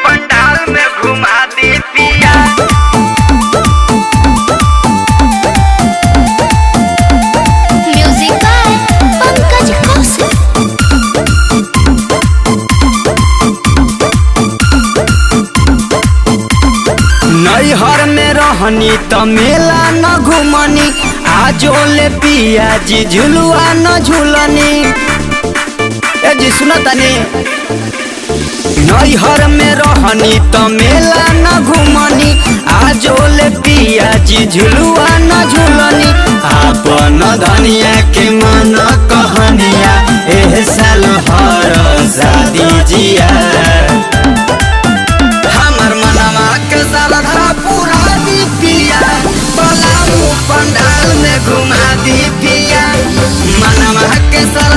पंडाल में घुमा दे पिया। Music by Pankaj Kaushik. नैहर में रहनी त मेला न घुमनी, आजो ले पिया जी झुलुआ न झुलनी। ए जी सुनो तनी, नैहर में रहनी त मेला न घुमनी, आजो ले पिया जी झुलुआ न झुलनी। आपन धनिया के मन कहनी